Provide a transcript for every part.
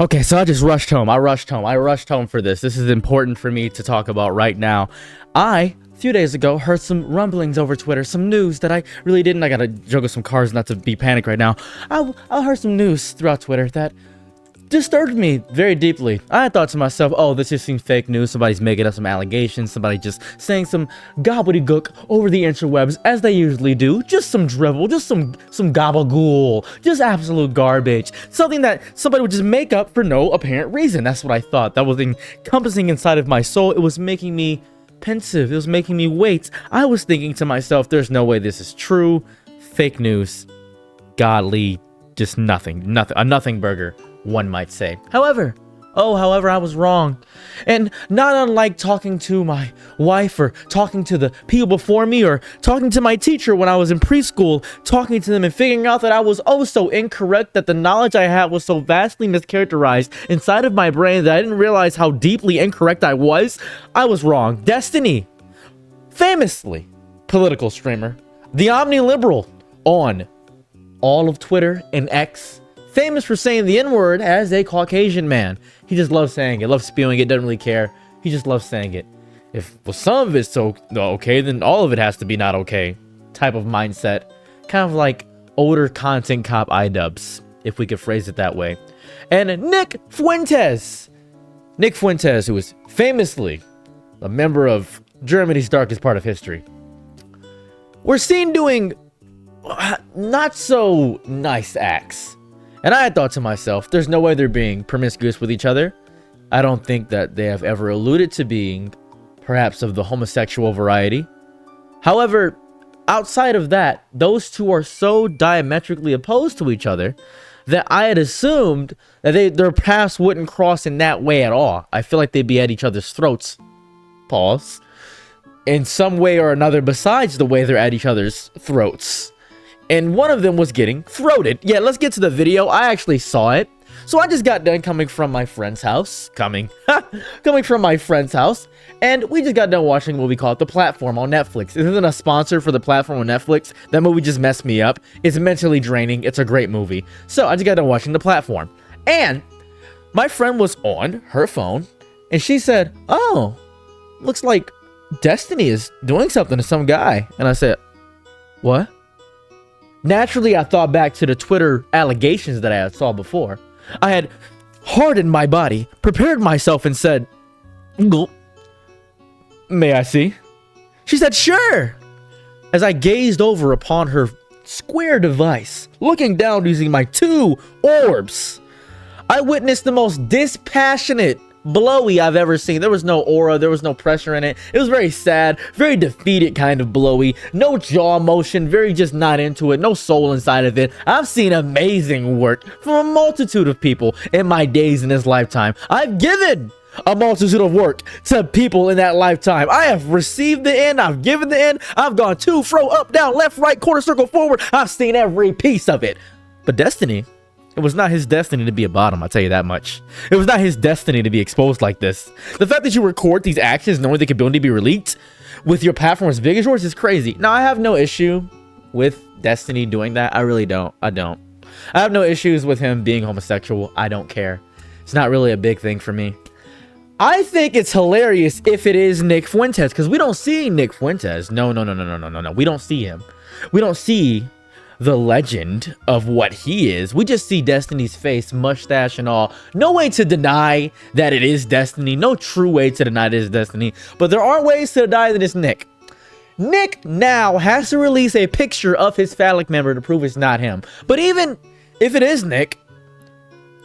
Okay, so I just rushed home. I rushed home for this. This is important for me to talk about right now. A few days ago, heard some rumblings over Twitter, some news that I really didn't. I gotta juggle some cars not to be panicked right now. I heard some news throughout Twitter that disturbed me very deeply. I thought to myself, oh, this just seems fake news. Somebody's making up some allegations. Somebody just saying some gobbledygook over the interwebs, as they usually do. Just some drivel, just some gabagool, just absolute garbage. Something that somebody would just make up for no apparent reason. That's what I thought. That was encompassing inside of my soul. It was making me pensive. It was making me wait. I was thinking to myself, there's no way this is true. Fake news. Godly, just nothing. A nothing burger, one might say. However, I was wrong. And not unlike talking to my wife or talking to the people before me or talking to my teacher when I was in preschool, talking to them and figuring out that I was oh so incorrect, that the knowledge I had was so vastly mischaracterized inside of my brain that I didn't realize how deeply incorrect I was wrong. Destiny, famously political streamer, the omni-liberal on all of Twitter and X, famous for saying the N-word as a Caucasian man. He just loves saying it, loves spewing it, doesn't really care. He just loves saying it. If some of it's so okay, then all of it has to be not okay. Type of mindset. Kind of like older content cop iDubbbz, if we could phrase it that way. And Nick Fuentes, who is famously a member of Germany's darkest part of history, we're seen doing not so nice acts. And I had thought to myself, there's no way they're being promiscuous with each other. I don't think that they have ever alluded to being perhaps of the homosexual variety. However, outside of that, those two are so diametrically opposed to each other that I had assumed that their paths wouldn't cross in that way at all. I feel like they'd be at each other's throats. Pause. In some way or another besides the way they're at each other's throats. And one of them was getting throated. Yeah, let's get to the video. I actually saw it. So I just got done coming from my friend's house. Coming from my friend's house. And we just got done watching what we call The Platform on Netflix. This isn't a sponsor for The Platform on Netflix. That movie just messed me up. It's mentally draining. It's a great movie. So I just got done watching The Platform. And my friend was on her phone. And she said, oh, looks like Destiny is doing something to some guy. And I said, what? Naturally, I thought back to the Twitter allegations that I had saw before. I had hardened my body, prepared myself, and said, gulp. May I see? She said, sure. As I gazed over upon her square device, looking down using my two orbs, I witnessed the most dispassionate blowy I've ever seen. There was no aura, there was no pressure in it. It was very sad, very defeated kind of blowy. No jaw motion, very just not into it, no soul inside of it. I've seen amazing work from a multitude of people in my days in this lifetime. I've given a multitude of work to people in that lifetime. I have received the end, I've given the end, I've gone to, fro, up, down, left, right, quarter circle, forward. I've seen every piece of it. But Destiny, it was not his destiny to be a bottom, I'll tell you that much. It was not his destiny to be exposed like this. The fact that you record these actions knowing they could only be released with your platform as big as yours is crazy. Now, I have no issue with Destiny doing that. I really don't. I have no issues with him being homosexual. I don't care. It's not really a big thing for me. I think it's hilarious if it is Nick Fuentes, because we don't see Nick Fuentes. No. We don't see him. We don't see the legend of what he is. We just see Destiny's face, mustache and all. No way to deny that it is Destiny. No true way to deny it is Destiny. But there are ways to deny that it's Nick. Nick now has to release a picture of his phallic member to prove it's not him. But even if it is Nick,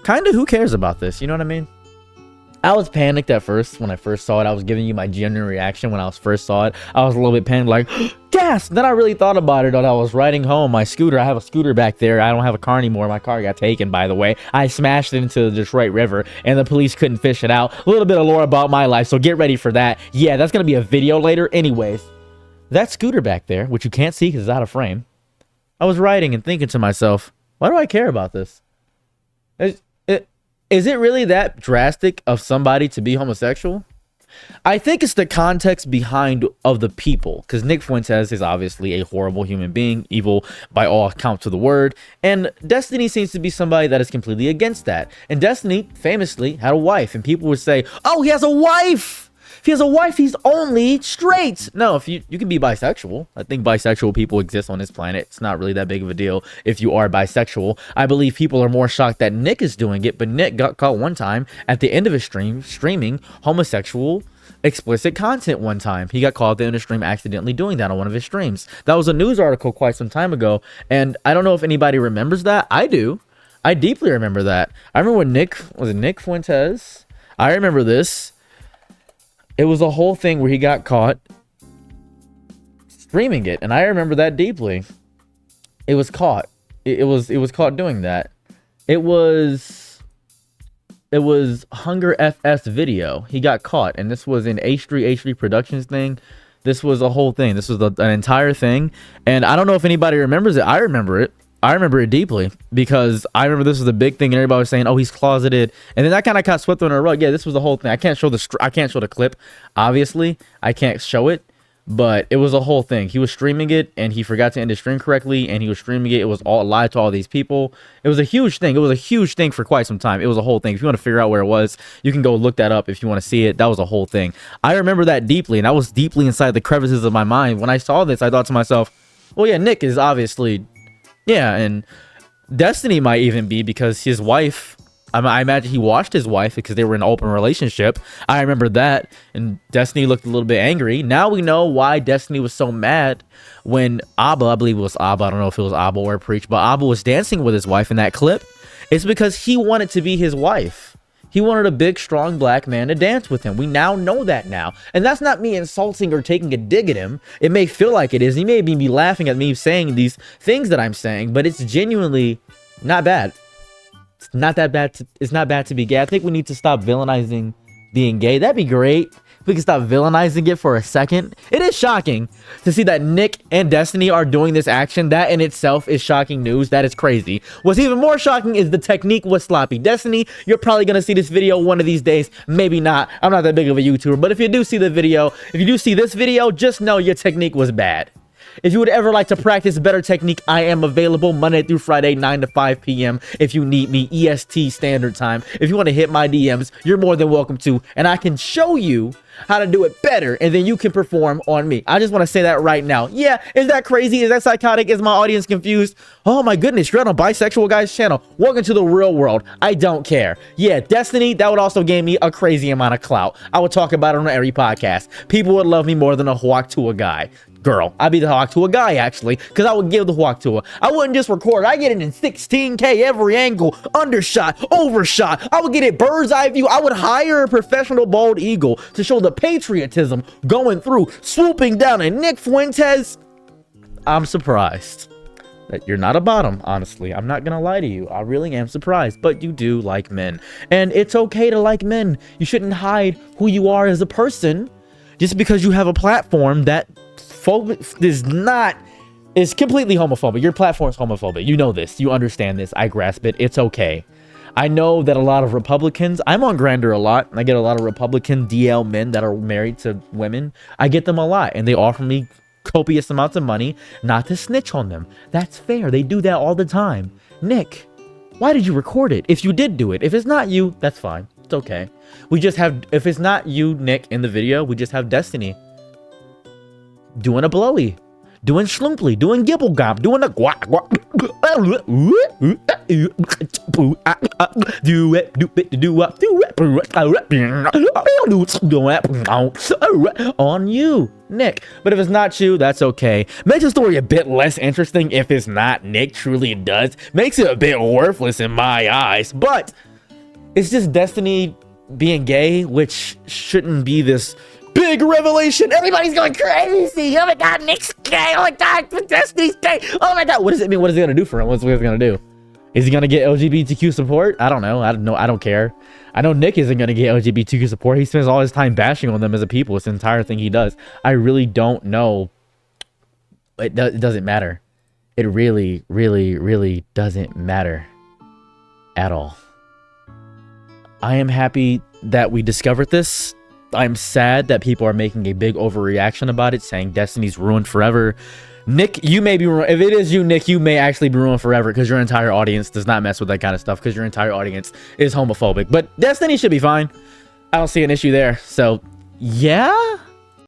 kind of who cares about this? You know what I mean? I was panicked at first when I first saw it. I was giving you my genuine reaction when I first saw it. I was a little bit panicked, like, gas! Then I really thought about it. I was riding home. My scooter, I have a scooter back there. I don't have a car anymore. My car got taken, by the way. I smashed it into the Detroit River, and the police couldn't fish it out. A little bit of lore about my life, so get ready for that. Yeah, that's going to be a video later. Anyways, that scooter back there, which you can't see because it's out of frame, I was riding and thinking to myself, why do I care about this? Is it really that drastic of somebody to be homosexual? I think it's the context behind of the people, because Nick Fuentes is obviously a horrible human being, evil by all accounts of the word, and Destiny seems to be somebody that is completely against that. And Destiny famously had a wife, and people would say, oh, he has a wife! If he has a wife, he's only straight. No, if you can be bisexual. I think bisexual people exist on this planet. It's not really that big of a deal if you are bisexual. I believe people are more shocked that Nick is doing it, but Nick got caught one time at the end of his stream streaming homosexual explicit content one time. He got caught at the end of the stream accidentally doing that on one of his streams. That was a news article quite some time ago, and I don't know if anybody remembers that. I do. I deeply remember that. I remember when Nick Fuentes? I remember this. It was a whole thing where he got caught streaming it, and I remember that deeply. It was caught. It was caught doing that. It was Hunger FS video. He got caught, and this was an H3 Productions thing. This was a whole thing. This was an entire thing, and I don't know if anybody remembers it. I remember it. I remember it deeply because I remember this was a big thing and everybody was saying, oh, he's closeted. And then that kind of got swept under a rug. Yeah, this was the whole thing. I can't show the clip. Obviously, I can't show it, but it was a whole thing. He was streaming it and he forgot to end his stream correctly, and he was streaming it. It was all a lie to all these people. It was a huge thing. It was a huge thing for quite some time. It was a whole thing. If you want to figure out where it was, you can go look that up if you want to see it. That was a whole thing. I remember that deeply, and I was deeply inside the crevices of my mind. When I saw this, I thought to myself, well, yeah, Nick is obviously... Yeah, and Destiny might even be because his wife, I imagine he watched his wife because they were in an open relationship. I remember that, and Destiny looked a little bit angry. Now we know why Destiny was so mad when Abba, I believe it was Abba, I don't know if it was Abba or Preach, but Abba was dancing with his wife in that clip. It's because he wanted to be his wife. He wanted a big, strong black man to dance with him. We now know that now. And that's not me insulting or taking a dig at him. It may feel like it is. He may be laughing at me saying these things that I'm saying, but it's genuinely not bad. It's not that bad. It's not bad to be gay. I think we need to stop villainizing being gay. That'd be great. If we can stop villainizing it for a second. It is shocking to see that Nick and Destiny are doing this action. That in itself is shocking news. That is crazy. What's even more shocking is the technique was sloppy. Destiny, you're probably going to see this video one of these days. Maybe not. I'm not that big of a YouTuber. But if you do see the video, if you do see this video, just know your technique was bad. If you would ever like to practice better technique, I am available Monday through Friday, 9 to 5 p.m. if you need me, EST standard time. If you want to hit my DMs, you're more than welcome to, and I can show you how to do it better, and then you can perform on me. I just want to say that right now. Yeah, is that crazy? Is that psychotic? Is my audience confused? Oh my goodness, you're on a bisexual guy's channel. Welcome to the real world. I don't care. Yeah, Destiny, that would also give me a crazy amount of clout. I would talk about it on every podcast. People would love me more than a hawk to a guy. Girl, I'd be the hawk to a guy, actually, because I would give the hawk to her. I wouldn't just record. I get it in 16K every angle, undershot, overshot. I would get it bird's eye view. I would hire a professional bald eagle to show the patriotism going through, swooping down. And Nick Fuentes, I'm surprised that you're not a bottom, honestly. I'm not gonna lie to you. I really am surprised, but you do like men. And it's okay to like men. You shouldn't hide who you are as a person just because you have a platform that is completely homophobic. Your platform is homophobic. You know this. You understand this. I grasp it. It's okay. I know that a lot of Republicans, I'm on Grindr a lot, and I get a lot of Republican DL men that are married to women. I get them a lot, and they offer me copious amounts of money not to snitch on them. That's fair. They do that all the time. Nick, why did you record it? If you did do it. If it's not you, that's fine. It's okay. We just have, if it's not you, Nick, in the video, we just have Destiny doing a blowy, doing schlumply, doing gibble gob, doing a guac guac, do it, on you, Nick. But if it's not you, that's okay. Makes the story a bit less interesting if it's not Nick. Truly it does. Makes it a bit worthless in my eyes. But it's just Destiny being gay, which shouldn't be this big revelation. Everybody's going crazy. Oh my god, Nick's gay. Oh my god, Destiny's gay. Oh my god. What does it mean? What is it gonna do for him? What's it gonna do? Is he gonna get LGBTQ support? I don't know. I don't care. I know Nick isn't gonna get LGBTQ support. He spends all his time bashing on them as a people. It's the entire thing he does. I really don't know. It doesn't matter. It really, really, really doesn't matter at all. I am happy that we discovered this. I'm sad that people are making a big overreaction about it, saying Destiny's ruined forever. Nick, you may be ruined. If it is you, Nick, you may actually be ruined forever because your entire audience does not mess with that kind of stuff because your entire audience is homophobic. But Destiny should be fine. I don't see an issue there. So, yeah.